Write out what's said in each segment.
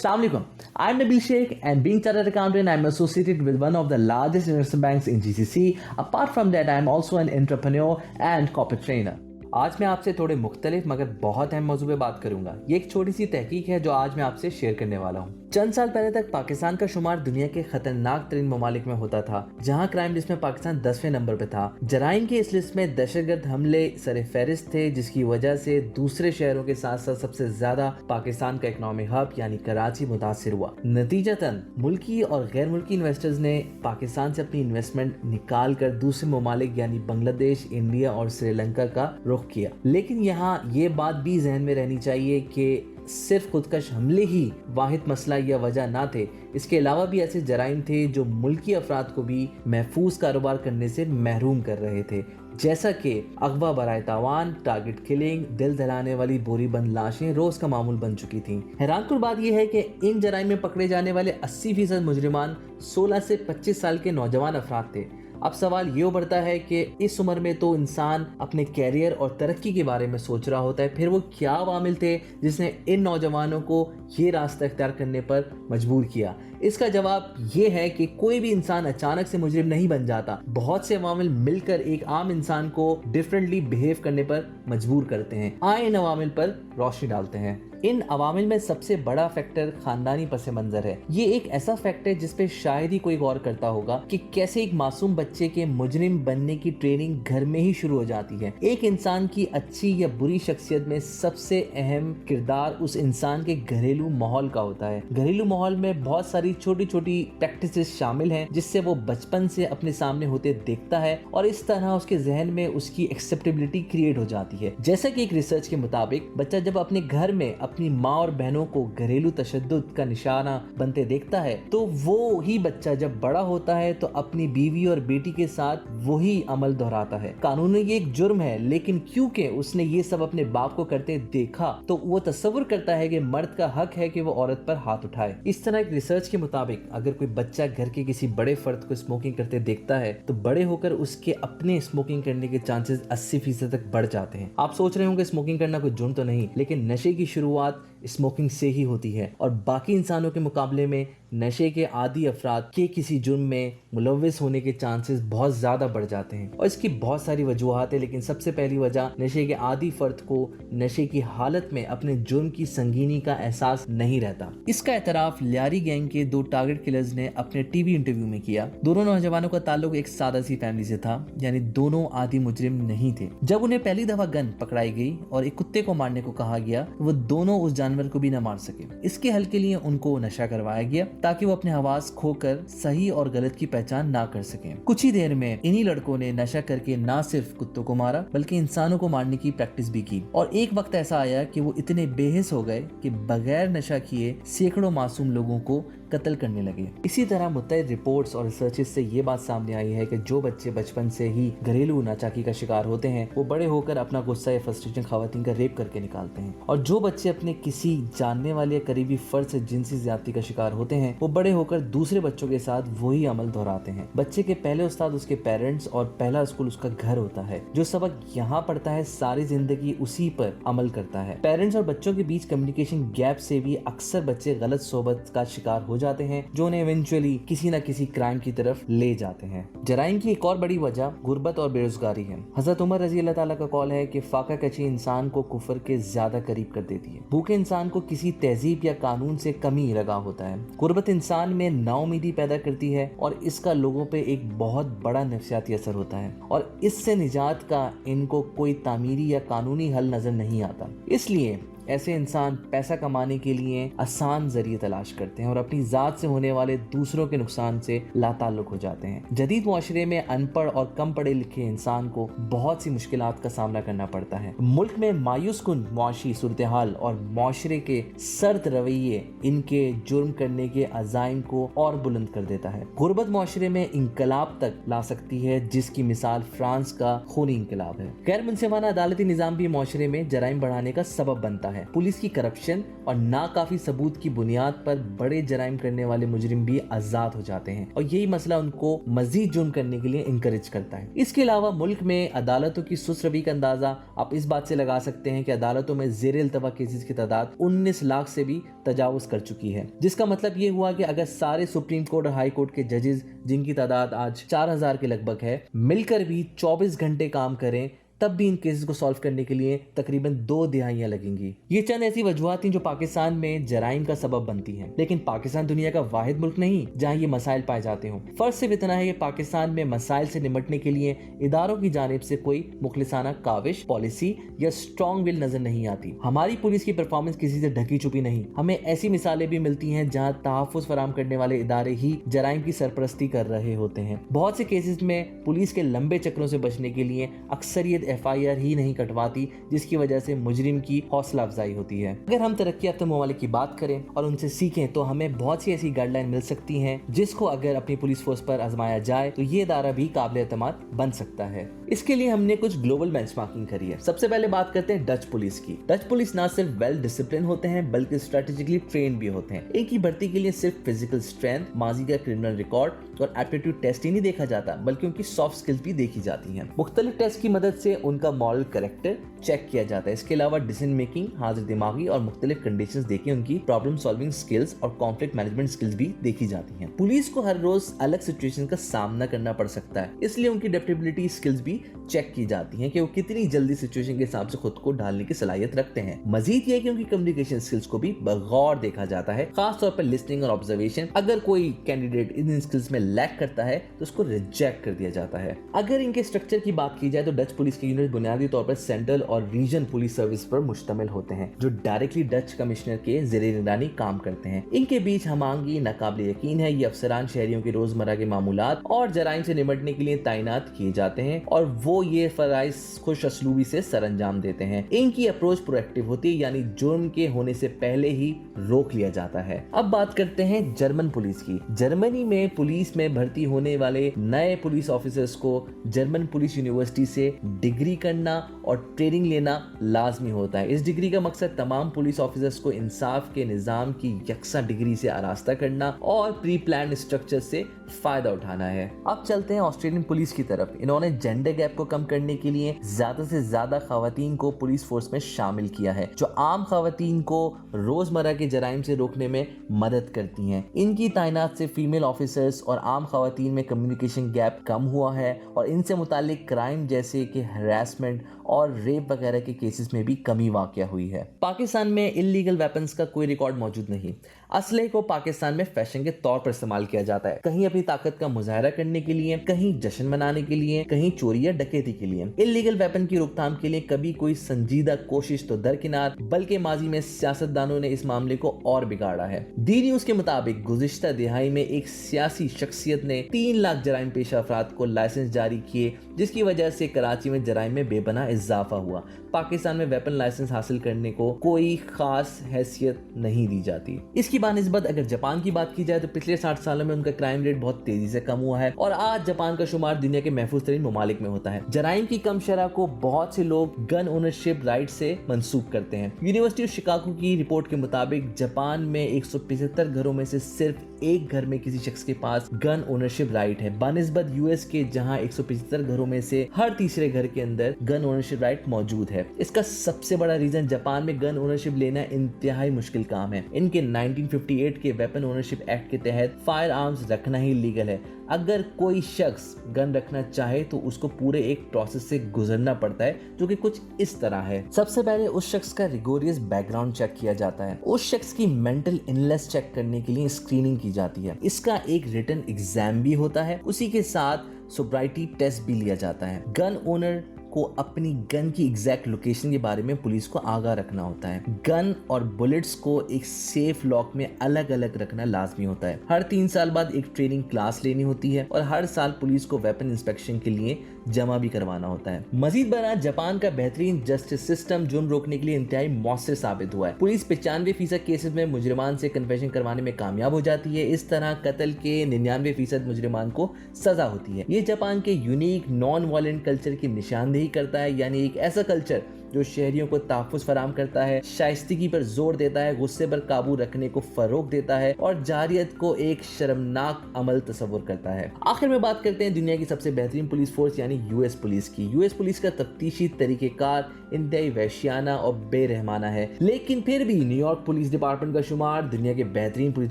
Assalamu alaikum. I'm Nabil Sheikh, and being chartered accountant, I'm associated with one of the largest investment banks in GCC. Apart from that, I'm also an entrepreneur and corporate trainer. आज मैं आपसे थोड़े मुख्तलिफ मगर बहुत अहम मौजू पे बात करूंगा। ये एक छोटी सी तहकीक है जो आज मैं आपसे शेयर करने वाला हूँ। चंद साल पहले तक पाकिस्तान का शुमार दुनिया के खतरनाक तरीन ममालिक में होता था, जहाँ क्राइम लिस्ट में पाकिस्तान 10वें नंबर पे था। जराइम की इस लिस्ट में दहशतगर्द हमले सर फहरिस्त थे, जिसकी वजह से दूसरे शहरों के साथ साथ सबसे ज्यादा पाकिस्तान का इकोनॉमिक हब यानी कराची मुतासिर हुआ। नतीजतन मुल्की और गैर मुल्की इन्वेस्टर्स ने पाकिस्तान से अपनी इन्वेस्टमेंट निकाल कर दूसरे ममालिक यानी बांग्लादेश, इंडिया और श्रीलंका का रुख किया। लेकिन यहाँ ये बात भी जहन में रहनी चाहिए कि सिर्फ खुदकश हमले ही वाहिद मसला या वजह ना थे। इसके अलावा भी ऐसे जराइम थे जो मुल्की अफराद को भी महफूज कारोबार करने से महरूम कर रहे थे, जैसा कि अगवा बराए तावान, टारगेट किलिंग, दिल दहलाने वाली बोरी बंद लाशें रोज का मामूल बन चुकी थीं। हैरानकुन बात यह है कि इन जराइम में पकड़े जाने वाले 80% मुजरिमान 16 से 25 साल के नौजवान अफराद थे। अब सवाल ये उभरता है कि इस उम्र में तो इंसान अपने कैरियर और तरक्की के बारे में सोच रहा होता है, फिर वो क्या अवामिल थे जिसने इन नौजवानों को ये रास्ता इख्तियार करने पर मजबूर किया? इसका जवाब ये है कि कोई भी इंसान अचानक से मुजरिम नहीं बन जाता। बहुत से अवामिल मिलकर एक आम इंसान को डिफरेंटली बिहेव करने पर मजबूर करते हैं। आए इन अवामिल पर रोशनी डालते हैं। इन अवामिल में सबसे बड़ा फैक्टर खानदानी पस मंजर है। ये एक ऐसा फैक्ट है जिस पे शायद ही कोई गौर करता होगा कि कैसे एक मासूम बच्चे के मुजरिम बनने की ट्रेनिंग घर में ही शुरू हो जाती है। एक इंसान की अच्छी या बुरी शख्सियत में सबसे अहम किरदार उस इंसान के घरेलू माहौल का होता है। घरेलू माहौल में बहुत सारी छोटी छोटी प्रैक्टिसेस शामिल हैं जिससे वो बचपन से अपने सामने होते देखता है और इस तरह उसके जहन में उसकी एक्सेप्टेबिलिटी क्रिएट हो जाती है। जैसा कि एक रिसर्च के मुताबिक बच्चा जब अपने घर में अपनी माँ और बहनों को घरेलू तशद्दुद का निशाना बनते देखता है, तो वो ही बच्चा जब बड़ा होता है तो अपनी बीवी और बेटी के साथ वही अमल दोहराता है। कानून में ये एक जुर्म है, लेकिन क्योंकि उसने ये सब अपने बाप को करते देखा तो वो तस्वुर करता है कि मर्द का हक है कि वो औरत पर हाथ उठाए। इस तरह एक रिसर्च के मुताबिक अगर कोई बच्चा घर के किसी बड़े फर्द को स्मोकिंग करते देखता है तो बड़े होकर उसके अपने स्मोकिंग करने के चांसेस 80% तक बढ़ जाते हैं। आप सोच रहे होंगे स्मोकिंग करना कोई जुर्म तो नहीं, लेकिन नशे की शुरुआत स्मोकिंग से ही होती है और बाकी इंसानों के मुकाबले में नशे के आदी अफराद के किसी जुर्म में मुलव्विस होने के चांसेस बहुत ज्यादा बढ़ जाते हैं। और इसकी बहुत सारी वजूहात है, लेकिन सबसे पहली वजह नशे के आदी फर्द को नशे की हालत में अपने जुर्म की संगीनी का एहसास नहीं रहता। इसका एतराफ लियारी गैंग के 2 टारगेट किलर्स ने अपने टीवी इंटरव्यू में किया। दोनों नौजवानों का ताल्लुक एक सादा सी फैमिली से था, यानी दोनों आदी मुजरिम नहीं थे। जब उन्हें पहली दफा गन पकड़ाई गई और एक कुत्ते को मारने को कहा गया, वो दोनों उस जानवर को भी न मार सके। इसके हल के लिए उनको नशा करवाया गया ताकि वो अपने हवास खोकर सही और गलत की पहचान ना कर सकें। कुछ ही देर में इन्हीं लड़कों ने नशा करके ना सिर्फ कुत्तों को मारा बल्कि इंसानों को मारने की प्रैक्टिस भी की। और एक वक्त ऐसा आया कि वो इतने बेहिस हो गए कि बगैर नशा किए सैकड़ों मासूम लोगों को कत्ल करने लगे। इसी तरह मुतअद्दिद रिपोर्ट्स और रिसर्चेस से ये बात सामने आई है कि जो बच्चे बचपन से ही घरेलू नाचाकी का शिकार होते हैं वो बड़े होकर अपना गुस्सा या फ्रस्ट्रेशन खवातीन का रेप करके निकालते हैं, और जो बच्चे अपने किसी जानने वाले या करीबी फर्द से जिनसी ज्यादती का शिकार होते हैं वो बड़े होकर दूसरे बच्चों के साथ वही अमल दोहराते हैं। बच्चे के पहले उस्ताद उसके पेरेंट्स और पहला स्कूल उसका घर होता है। जो सबक यहाँ पढ़ता है सारी जिंदगी उसी पर अमल करता है। पेरेंट्स और बच्चों के बीच कम्युनिकेशन गैप से भी अक्सर बच्चे गलत सोबत का शिकार हो जाते हैं, जो उन्हें इवेंचुअली किसी न किसी क्राइम की तरफ ले जाते हैं। जराइम की एक और बड़ी वजह गुर्बत और बेरोजगारी है। हजरत उमर रजी अल्लाह ताला का कौल है कि फाका कची इंसान को कुफर के ज्यादा करीब कर देती है। भूखे इंसान को किसी तहजीब या कानून से कमी लगाव होता है। गुर्बत इंसान में नाउमीदी पैदा करती है और इसका लोगों पे एक बहुत बड़ा नफसियाती असर होता है, और इससे निजात का इनको कोई तामीरी या कानूनी हल नजर नहीं आता। इसलिए ऐसे इंसान पैसा कमाने के लिए आसान जरिए तलाश करते हैं और अपनी जात से होने वाले दूसरों के नुकसान से लाताल्लुक हो जाते हैं। जदीद मुआशरे में अनपढ़ और कम पढ़े लिखे इंसान को बहुत सी मुश्किलात का सामना करना पड़ता है। मुल्क में मायूस कुन मुआशी सूरत हाल और मुआशरे के सर्द रवैये इनके जुर्म करने के अज़ाइम को और बुलंद कर देता है। गुर्बत मुआशरे में इंकलाब तक ला सकती है, जिसकी मिसाल फ्रांस का खूनी इंकलाब है। गैर मुनसिफाना अदालती निज़ाम भी मुआशरे में जराइम बढ़ाने का सबब बनता है। है। पुलिस की करप्शन और नाकाफी सबूत की बुनियाद पर बड़े जराइम करने वाले मुजरिम भी आजाद हो जाते हैं और यही मसला उनको मजीद जुर्म करने के लिए इंकरेज करता है। इसके अलावा मुल्क में अदालतों की सुस्त रवि का अंदाजा आप इस बात से लगा सकते हैं कि अदालतों में ज़ेर इल्तवा केसेस की तादाद 19 लाख से भी तजावुज कर चुकी है, जिसका मतलब ये हुआ कि अगर सारे सुप्रीम कोर्ट और हाई कोर्ट के जजेस, जिनकी तादाद आज 4000 के लगभग है, मिलकर भी 24 घंटे काम करें, तब भी इन केसेस को सॉल्व करने के लिए तकरीबन 2 दिहाइयां लगेंगी। ये चंद ऐसी वजूहात थी जो पाकिस्तान में जराइम का सबब बनती हैं, लेकिन पाकिस्तान दुनिया का वाहिद मुल्क नहीं जहां ये मसाइल पाए जाते हों। फर्क सिर्फ इतना है कि पाकिस्तान में मसाइल से निपटने के लिए इदारों की जानिब से कोई मुखलिसाना काविश, पॉलिसी या स्ट्रॉन्ग विल नजर नहीं आती। हमारी पुलिस की परफॉर्मेंस किसी से ढकी छुपी नहीं। हमें ऐसी मिसालें भी मिलती हैं जहाँ तहफ़्फ़ुज़ फराहम करने वाले इदारे ही जराइम की सरपरस्ती कर रहे होते हैं। बहुत से केसेस में पुलिस के लंबे चक्रों से बचने के लिए अक्सरियत FIR ही नहीं कटवाती, जिसकी वजह से मुजरिम की हौसला अफजाई होती है। अगर हम तरक्की याफ्ता ममालिक की बात करें और उनसे सीखें तो हमें बहुत सी ऐसी गाइडलाइन मिल सकती हैं जिसको अगर अपनी पुलिस फोर्स पर आजमाया जाए तो ये इदारा भी काबिल एतमाद बन सकता है। इसके लिए हमने कुछ ग्लोबल बेंचमार्किंग करी है। सबसे पहले बात करते हैं डच पुलिस की। डच पुलिस ना सिर्फ वेल डिसिप्लिन होते हैं बल्कि स्ट्रेटेजिकली ट्रेन भी होते हैं। एक ही भर्ती के लिए सिर्फ फिजिकल स्ट्रेंथ, माजी का क्रिमिनल रिकॉर्ड और एप्टीट्यूड टेस्ट ही नहीं देखा जाता बल्कि उनकी सॉफ्ट स्किल्स भी देखी जाती हैं। मुख्तलिफ टेस्ट की मदद से उनका मॉरल कैरेक्टर चेक किया जाता है। इसके अलावा डिसीजन मेकिंग, हाजिर दिमागी और मुख्तलिफ कंडीशंस देके उनकी प्रॉब्लम सॉल्विंग स्किल्स और कॉन्फ्लिक्ट मैनेजमेंट स्किल्स भी देखी जाती हैं। पुलिस को हर रोज अलग सिचुएशन का सामना करना पड़ सकता है, इसलिए उनकी एडेप्टेबिलिटी स्किल्स भी चेक की जाती हैं कि वो कितनी जल्दी सिचुएशन के हिसाब से खुद को ढालने की सलाहियत रखते हैं। मजीद ये कि उनकी कम्युनिकेशन स्किल्स को भी बगौर देखा जाता है, खास तौर पर लिसनिंग और ऑब्जर्वेशन। अगर कोई कैंडिडेट इन स्किल्स में लैक करता है तो उसको रिजेक्ट कर दिया जाता है। अगर इनके स्ट्रक्चर की बात की जाए तो डच पुलिस के यूनिट बुनियादी तौर पर सेंट्रल और रीजन पुलिस सर्विस पर मुश्तमिल होते हैं, जो डायरेक्टली डच कमिश्नर के ज़ेरे निगरानी काम करते हैं। इनके बीच हमांगी नाकाबिल यकीन है। ये अफसरान शहरियों के रोजमर्रा के मामूलात और जराइम से निपटने के लिए तैनात किए जाते हैं और वो ये फराइज खुश असलूबी से सरअंजाम देते हैं। इनकी अप्रोच प्रोएक्टिव होती है, यानी जुर्म के होने से पहले ही रोक लिया जाता है। अब बात करते हैं जर्मन पुलिस की। जर्मनी में पुलिस में भर्ती होने वाले नए पुलिस ऑफिसर्स को जर्मन पुलिस यूनिवर्सिटी से डिग्री करना और ट्रेनिंग लेना लाजमी होता है। इस डिग्री का मकसद तमाम पुलिस ऑफिसर्स को इंसाफ के निज़ाम की यकसा डिग्री से आरास्ता करना और प्री प्लान स्ट्रक्चर से फायदा उठाना है। अब चलते हैं ऑस्ट्रेलियन पुलिस की तरफ। इन्होंने जेंडर गैप को कम करने के लिए ज्यादा से ज्यादा खवातीन को पुलिस फोर्स में शामिल किया है, जो आम खवातीन को रोजमर्रा के जराइम से रोकने में मदद करती हैं। इनकी तैनात से फीमेल ऑफिसर्स और आम खवातीन में कम्युनिकेशन गैप कम हुआ है और इनसे मुतालिक क्राइम जैसे कि हरासमेंट और रेप वगैरह के केसेस में भी कमी वाक़या हुई है। पाकिस्तान में इल्लीगल वेपन्स का कोई रिकॉर्ड मौजूद नहीं। असलहे को पाकिस्तान में फैशन के तौर पर इस्तेमाल किया जाता है, कहीं अपनी ताकत का मुजाहरा करने के लिए, कहीं जश्न मनाने के लिए, कहीं चोरी या डकैती के लिए। इल्लीगल वेपन की रोकथाम के लिए कभी कोई संजीदा कोशिश तो दरकिनार, बल्कि माजी में सियासतदानों ने इस मामले को और बिगाड़ा है। डी न्यूज के मुताबिक गुज़िश्ता दिहाई में एक सियासी शख्सियत ने 3 लाख जराइम पेशा अफराद को लाइसेंस जारी किए, जिसकी वजह से कराची में जराइम में बेपनाह इजाफा हुआ। पाकिस्तान में वेपन लाइसेंस हासिल करने को कोई खास हैसियत नहीं दी जाती। इसकी बानिस्बत अगर जापान की बात की जाए तो पिछले 60 सालों में उनका क्राइम रेट बहुत तेजी से कम हुआ है और आज जापान का शुमार दुनिया के महफूज तरीन ममालिक में होता है। जराइम की कम शरह को बहुत से लोग गन ओनरशिप राइट से मंसूब करते हैं। यूनिवर्सिटी ऑफ शिकागो की रिपोर्ट के मुताबिक जापान में 175 घरों में से सिर्फ एक घर में किसी शख्स के पास गन ओनरशिप राइट है, बानिस्बत यूएस के जहां 175 घरों में से हर तीसरे घर के अंदर गन ओनरशिप राइट मौजूद है। इसका सबसे बड़ा रीजन जापान में गन ओनरशिप लेना इंतहाई मुश्किल काम है। इनके 1958 के वेपन ओनरशिप एक्ट के तहत फायर आर्म्स रखना ही लीगल है। अगर कोई शख्स गन रखना चाहे तो उसको पूरे एक प्रोसेस से गुजरना पड़ता है, जो कि कुछ इस तरह है। सबसे पहले उस शख्स का रिगोरियस बैकग्राउंड चेक किया जाता है। उस शख्स की मेंटल इलनेस चेक करने के लिए स्क्रीनिंग की जाती है। इसका एक रिटन एग्जाम भी होता है। उसी के साथ सोब्राइटी टेस्ट भी लिया जाता है। गन ओनर को अपनी गन की एग्जैक्ट लोकेशन के बारे में पुलिस को आगाह रखना होता है। गन और बुलेट्स को एक सेफ लॉक में अलग अलग रखना लाजमी होता है। हर 3 साल बाद एक ट्रेनिंग क्लास लेनी होती है और हर साल पुलिस को वेपन इंस्पेक्शन के लिए जमा भी करवाना होता है। मजीद बना जापान का बेहतरीन जस्टिस सिस्टम जुर्म रोकने के लिए इंतहाई मौसर साबित हुआ है। पुलिस 95% केसेस में मुजरिमान से कन्फेशन करवाने में कामयाब हो जाती है। इस तरह कत्ल के 99% मुजरिमान को सजा होती है। ये जापान के यूनिक नॉन वायलेंट कल्चर की निशानदेही करता है, यानी एक ऐसा कल्चर जो शहरियों को तहफ़्फ़ुज़ फराहम करता है, शाइस्तगी पर जोर देता है, गुस्से पर काबू रखने को फरोग देता है और जारियत को एक शर्मनाक अमल तस्वुर करता है। आखिर में बात करते हैं दुनिया की सबसे बेहतरीन पुलिस फोर्स यानी यूएस पुलिस की। यूएस पुलिस का तफ्तीशी तरीक़ेकार इंतहाई वहशियाना और बेरहमाना है, लेकिन फिर भी न्यूयॉर्क पुलिस डिपार्टमेंट का शुमार दुनिया के बेहतरीन पुलिस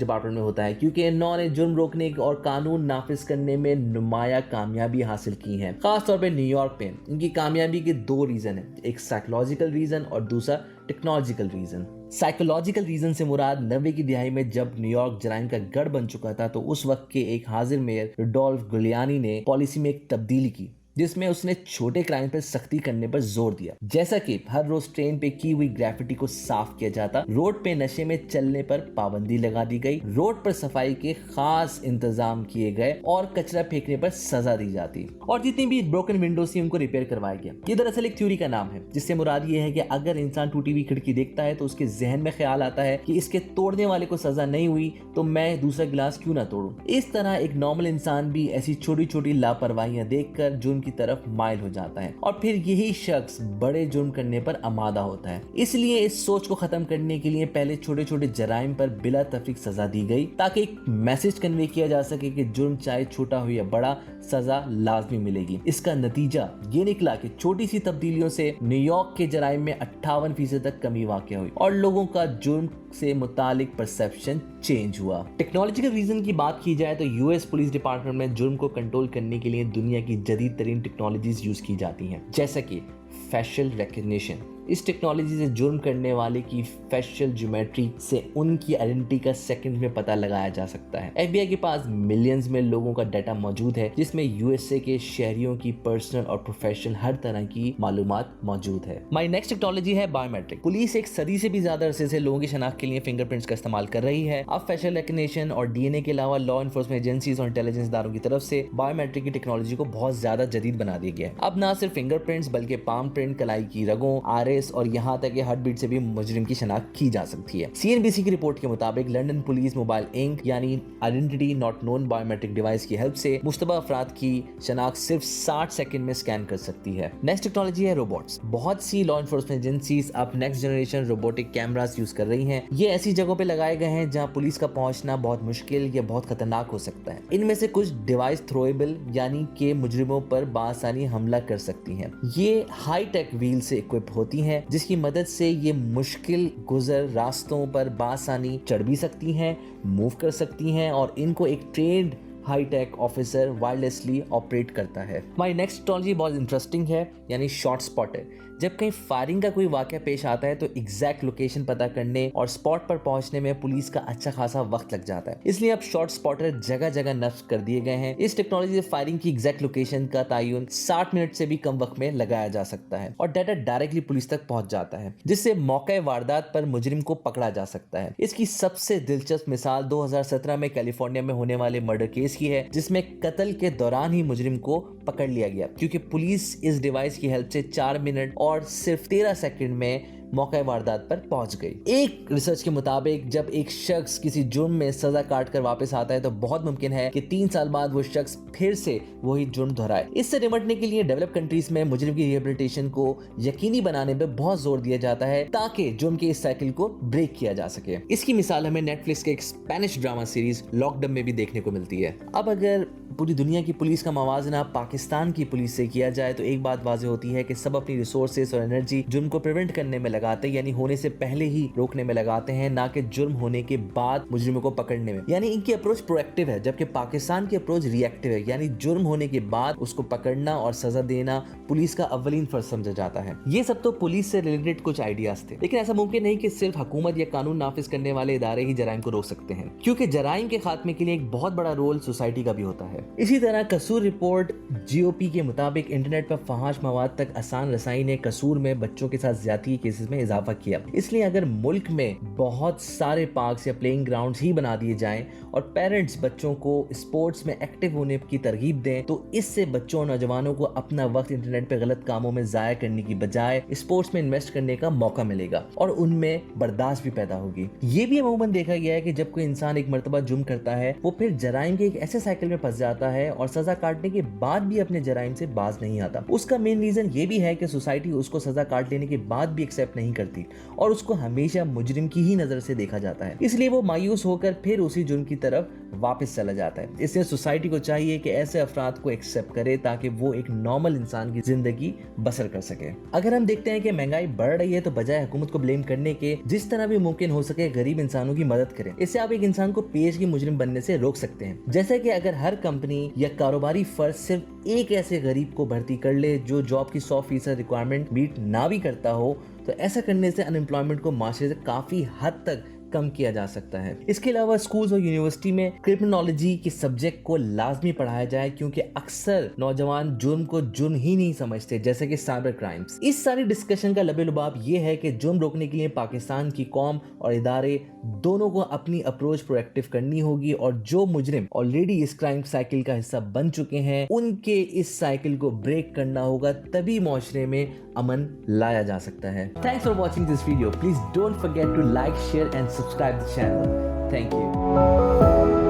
डिपार्टमेंट में होता है, क्योंकि इन्होंने जुर्म रोकने और कानून नाफिज करने में नुमाया कामयाबी हासिल की है। खास तौर पे न्यूयॉर्क पे इनकी कामयाबी के दो रीजन है, एक साइकोलॉजिकल रीजन और दूसरा टेक्नोलॉजिकल रीजन। साइकोलॉजिकल रीजन से मुराद 90 की दिहाई में जब न्यूयॉर्क जराइम का गढ़ बन चुका था, तो उस वक्त के एक हाजिर मेयर रुडोल्फ गुलियानी ने पॉलिसी में एक तब्दीली की, जिसमें उसने छोटे क्राइम पर सख्ती करने पर जोर दिया, जैसा कि हर रोज ट्रेन पे की हुई ग्राफिटी को साफ किया जाता, रोड पे नशे में चलने पर पाबंदी लगा दी गई, रोड पर सफाई के खास इंतजाम किए गए और कचरा फेंकने पर सजा दी जाती, और जितनी भी ब्रोकन विंडोज थी उनको रिपेयर करवाया गया। ये दरअसल एक थ्योरी का नाम है, जिससे मुराद ये है कि अगर इंसान टूटी हुई खिड़की देखता है तो उसके जहन में ख्याल आता है कि इसके तोड़ने वाले को सजा नहीं हुई तो मैं दूसरा गिलास क्यों ना तोड़ूं। इस तरह एक नॉर्मल इंसान भी ऐसी छोटी छोटी लापरवाहियां देखकर जुर्म की तरफ माइल हो जाता है और फिर यही शख्स बड़े जुर्म करने पर आमादा होता है। इसलिए इस सोच को खत्म करने के लिए पहले छोटे छोटे जराइम पर बिला तफरीक सजा दी गई, ताकि एक मैसेज कन्वे किया जा सके कि जुर्म चाहे छोटा हो या बड़ा, सजा लाजमी मिलेगी। इसका नतीजा ये निकला कि छोटी सी तब्दीलियों से न्यूयॉर्क के जराइम में 58% तक कमी वाक़ हुई और लोगों का जुर्म से मुतालिक परसेप्शन चेंज हुआ। टेक्नोलॉजिकल रीजन की बात की जाए तो यूएस पुलिस डिपार्टमेंट में जुर्म को कंट्रोल करने के लिए दुनिया की जदीद तरीन टेक्नोलॉजीज यूज की जाती हैं, जैसा कि फेशियल रिकग्निशन। इस टेक्नोलॉजी से जुर्म करने वाले की फेशियल ज्योमेट्री से उनकी आइडेंटिटी का सेकंड में पता लगाया जा सकता है। एफबीआई के पास मिलियंस में लोगों का डाटा मौजूद है, जिसमें यूएसए के शहरियों की पर्सनल और प्रोफेशनल हर तरह की मालूमात मौजूद है। माई नेक्स्ट टेक्नोलॉजी है बायोमेट्रिक। पुलिस एक सदी से भी ज्यादा अरसे से लोगों की शनाख्त के लिए फिंगरप्रिंट्स का इस्तेमाल कर रही है। अब फेशियल रिकग्निशन और डीएनए के अलावा लॉ एनफोर्समेंट एजेंसीज और इंटेलिजेंस इदारों की तरफ से बायोमेट्रिक की टेक्नोलॉजी को बहुत ज्यादा जदीद बना दिया गया है। अब न सिर्फ फिंगरप्रिंट्स बल्कि पाम प्रिंट, कलाई की रगों, आरएस और यहाँ तक हार्ट बीट से भी मुजरिम की शनाख्त की जा सकती है। सीएनबीसी की रिपोर्ट के मुताबिक लंदन पुलिस मोबाइल इंक यानी identity not known biometric device की हेल्प से मुश्तबा अफराद की शनाख्त सिर्फ 60 सेकंड में स्कैन कर सकती है। नेक्स्ट टेक्नोलॉजी है रोबोट्स। बहुत सी लॉ एनफोर्समेंट एजेंसीज अब next generation robotic cameras use कर रही हैं। ये ऐसी जगहों पे लगाए गए हैं जहां पुलिस का पहुंचना बहुत मुश्किल या बहुत खतरनाक हो सकता है। इनमें से कुछ डिवाइस थ्रोएबल यानी कि मुजरिमों पर बासानी हमला कर सकती हैं। ये हाई टेक व्हील से इक्विप होती हैं, जिसकी मदद से ये मुश्किल गुजर रास्तों पर बासानी चढ़ भी सकती हैं, मूव कर सकती हैं और इनको एक trained high tech officer wirelessly operate करता है। माई नेक्स्ट टेक्नोलॉजी बहुत इंटरेस्टिंग है, यानी शॉट स्पॉटर। जब कहीं फायरिंग का कोई वाकया पेश आता है तो एग्जैक्ट लोकेशन पता करने और स्पॉट पर पहुंचने में पुलिस का अच्छा खासा वक्त लग जाता है। इसलिए अब शॉट स्पॉटर जगह जगह नस्ब कर दिए गए हैं। इस टेक्नोलॉजी से फायरिंग की एग्जैक्ट लोकेशन का तयन 60 मिनट से भी कम वक्त में लगाया जा सकता है और डाटा डायरेक्टली पुलिस तक पहुंच जाता है, जिससे मौके वारदात पर मुजरिम को पकड़ा जा सकता है। इसकी सबसे दिलचस्प मिसाल 2017 में कैलिफोर्निया में होने वाले मर्डर केस की है, जिसमें कत्ल के दौरान ही मुजरिम को पकड़ लिया गया, क्योंकि पुलिस इस डिवाइस की हेल्प से 4 मिनट और सिर्फ 13 सेकंड में मौके वारदात पर पहुंच गई। एक रिसर्च के मुताबिक जब एक शख्स किसी जुर्म में सजा काट कर वापस आता है तो बहुत मुमकिन है कि 3 साल बाद वो शख्स फिर से वही जुर्म दोहराए। इससे निपटने के लिए डेवलप कंट्रीज में मुजरिम की रिहेबिलिटेशन को यकीनी बनाने पर बहुत जोर दिया जाता है, ताकि जुर्म के इस साइकिल को ब्रेक किया जा सके। इसकी मिसाल हमें नेटफ्लिक्स के एक स्पेनिश ड्रामा सीरीज लॉकडाउन में भी देखने को मिलती है। अब अगर पूरी दुनिया की पुलिस का मवाजना पाकिस्तान की पुलिस से किया जाए तो एक बात वाज़ेह होती है कि सब अपनी रिसोर्सेस और एनर्जी जुर्म को प्रिवेंट करने में लगाते हैं, यानी होने से पहले ही रोकने में लगाते हैं, ना कि जुर्म होने के बाद मुजरिमों को पकड़ने में। यानी इनकी अप्रोच प्रोएक्टिव है, जबकि पाकिस्तान की अप्रोच रिएक्टिव है, यानी जुर्म होने के बाद उसको पकड़ना और सजा देना पुलिस का अव्वलीन फर्ज समझा जाता है। ये सब तो पुलिस से रिलेटेड कुछ आइडियाज थे, लेकिन ऐसा मुमकिन नहीं कि सिर्फ हुकूमत या कानून नाफिज करने वाले इदारे ही जराइम को रोक सकते हैं, क्योंकि जराइम के खात्मे के लिए एक बहुत बड़ा रोल सोसाइटी का भी होता है। इसी तरह कसूर रिपोर्ट जीओपी के मुताबिक इंटरनेट पर फहाश मवाद तक आसान रसाई ने कसूर में बच्चों के साथ ज्यादती के केसेस में इजाफा किया। इसलिए अगर मुल्क में बहुत सारे पार्क्स या प्लेइंग ग्राउंड्स ही बना दिए जाएं और पेरेंट्स बच्चों को स्पोर्ट्स में एक्टिव होने की तरगीब दें, तो इससे बच्चों और नौजवानों को अपना वक्त इंटरनेट पे गलत कामों में जाया करने की बजाय स्पोर्ट्स में इन्वेस्ट करने का मौका मिलेगा और उनमें बर्दाश्त भी पैदा होगी। ये भी अमूमन देखा गया है कि जब कोई इंसान एक मर्तबा जुर्म करता है, वो फिर जराइम के एक ऐसे साइकिल में फंस जाता है और सजा काटने के बाद भी अपने जराइम से बाज नहीं आता। उसका मेन रीजन ये भी है कि सोसाइटी उसको सजा काट लेने के बाद भी एक्सेप्ट नहीं करती और उसको हमेशा मुजरिम की ही नजर से देखा जाता है। इसलिए वो मायूस होकर फिर उसी जुर्म की तरफ वापस चला जाता है। इसलिए सोसाइटी को चाहिए कि ऐसे अफराद को एक्सेप्ट करे ताकि वो एक नॉर्मल इंसान की जिंदगी बसर कर सके। अगर हम देखते हैं कि महंगाई बढ़ रही है, तो बजाय हुकूमत को ब्लेम करने के जिस तरह भी मुमकिन हो सके गरीब इंसानों की मदद करें। इससे आप एक इंसान को पेश की मुजरिम बनने से रोक सकते हैं। जैसे कि अगर हर कंपनी या कारोबारी फर्ज सिर्फ एक ऐसे गरीब को भर्ती कर ले जो जॉब की 100% रिक्वायरमेंट मीट ना भी करता हो, तो ऐसा करने से अनएम्प्लॉयमेंट को माशरे से काफी हद तक कम किया जा सकता है। इसके अलावा स्कूल्स और यूनिवर्सिटी में क्रिमिनोलॉजी के सब्जेक्ट को लाजमी पढ़ाया जाए, क्योंकि अक्सर नौजवान जुर्म को जुर्म ही नहीं समझते, जैसे कि साइबर क्राइम्स। इस सारी डिस्कशन का लबे लुबाब ये है कि जुर्म रोकने के लिए पाकिस्तान की कौम और इदारे दोनों को अपनी अप्रोच प्रोएक्टिव करनी होगी और जो मुजरिम ऑलरेडी इस क्राइम साइकिल का हिस्सा बन चुके हैं उनके इस साइकिल को ब्रेक करना होगा, तभी मुआशरे में अमन लाया जा सकता है। Thanks for watching this video. Please don't forget to like, share and subscribe the channel. Thank you.